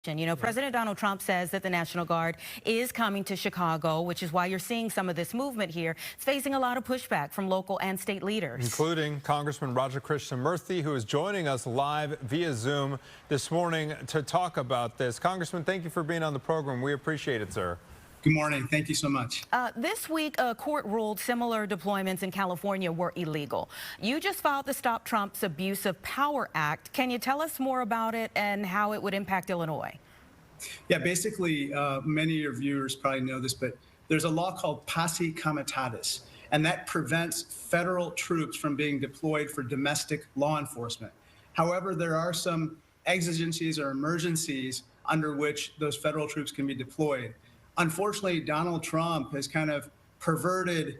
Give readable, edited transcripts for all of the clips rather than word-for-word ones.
You know, President Donald Trump says that the National Guard is coming to Chicago, which is why you're seeing some of this movement here. It's facing a lot of pushback from local and state leaders, including Congressman Krishnamoorthi, who is joining us live via Zoom this morning to talk about this. Congressman, thank you for being on the program. We appreciate it, sir. Good morning. Thank you so much. This week, a court ruled similar deployments in California were illegal. You just filed the Stop Trump's Abuse of Power Act. Can you tell us more about it and how it would impact Illinois? Yeah, basically, many of your viewers probably know this, but there's a law called Posse Comitatus, and that prevents federal troops from being deployed for domestic law enforcement. However, there are some exigencies or emergencies under which those federal troops can be deployed. Unfortunately, Donald Trump has kind of perverted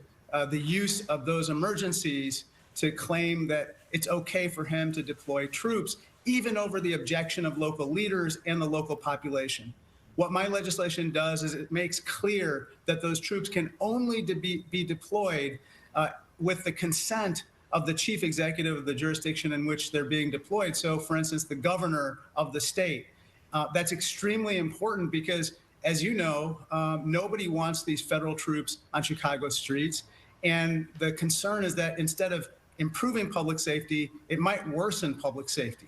the use of those emergencies to claim that it's okay for him to deploy troops, even over the objection of local leaders and the local population. What my legislation does is it makes clear that those troops can only be deployed with the consent of the chief executive of the jurisdiction in which they're being deployed. So, for instance, the governor of the state. That's extremely important because, as you know, nobody wants these federal troops on Chicago streets. And the concern is that instead of improving public safety, it might worsen public safety.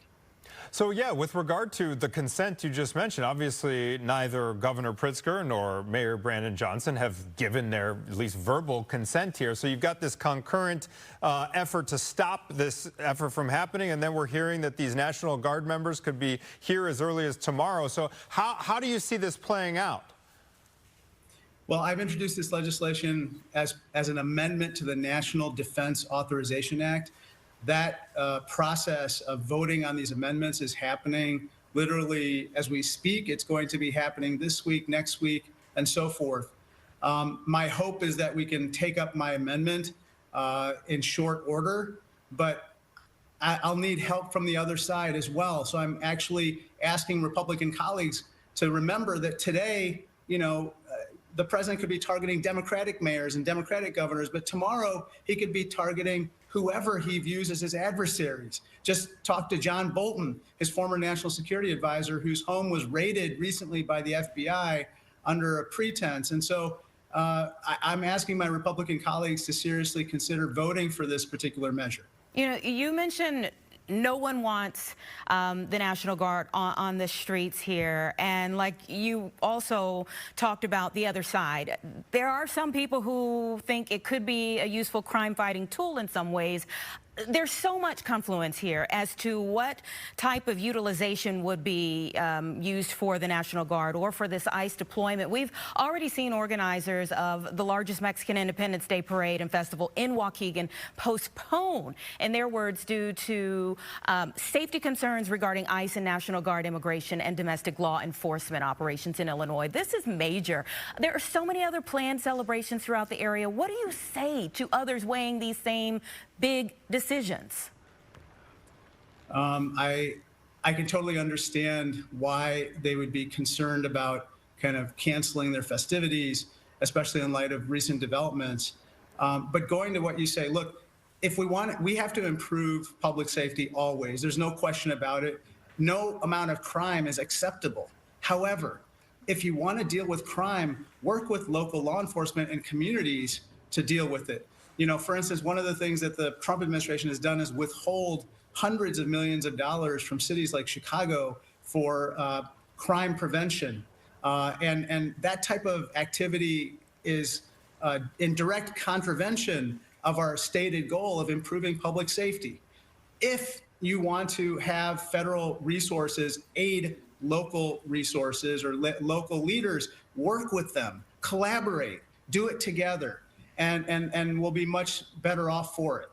So, yeah, with regard to the consent you just mentioned, obviously neither Governor Pritzker nor Mayor Brandon Johnson have given their at least verbal consent here. So you've got this concurrent effort to stop this effort from happening. And then we're hearing that these National Guard members could be here as early as tomorrow. So how do you see this playing out? Well, I've introduced this legislation as an amendment to the National Defense Authorization Act. That process of voting on these amendments is happening literally as we speak. It's going to be happening this week, next week, and so forth. My hope is that we can take up my amendment in short order, but I'll need help from the other side as well. So I'm actually asking Republican colleagues to remember that today, you know, the president could be targeting Democratic mayors and Democratic governors, but tomorrow he could be targeting whoever he views as his adversaries. Just talk to John Bolton, his former national security advisor, whose home was raided recently by the FBI under a pretense. And so I'm asking my Republican colleagues to seriously consider voting for this particular measure. You know, you mentioned no one wants the National Guard on the streets here. And like you also talked about the other side, there are some people who think it could be a useful crime-fighting tool in some ways. There's so much confluence here as to what type of utilization would be used for the National Guard or for this ICE deployment. We've already seen organizers of the largest Mexican Independence Day parade and festival in Waukegan postpone, in their words, due to safety concerns regarding ICE and National Guard immigration and domestic law enforcement operations in Illinois. This is major. There are so many other planned celebrations throughout the area. What do you say to others weighing these same big decisions? I can totally understand why they would be concerned about kind of canceling their festivities, especially in light of recent developments. But going to what you say, look, if we have to improve public safety always. There's no question about it. No amount of crime is acceptable. However, if you want to deal with crime, work with local law enforcement and communities to deal with it. You know, for instance, one of the things that the Trump administration has done is withhold hundreds of millions of dollars from cities like Chicago for crime prevention. And that type of activity is in direct contravention of our stated goal of improving public safety. If you want to have federal resources aid local resources or local leaders, work with them, collaborate, do it together. And we'll be much better off for it.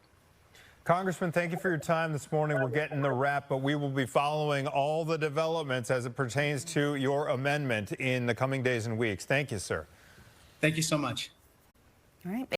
Congressman, thank you for your time this morning. We're getting the wrap, but we will be following all the developments as it pertains to your amendment in the coming days and weeks. Thank you, sir. Thank you so much. All right.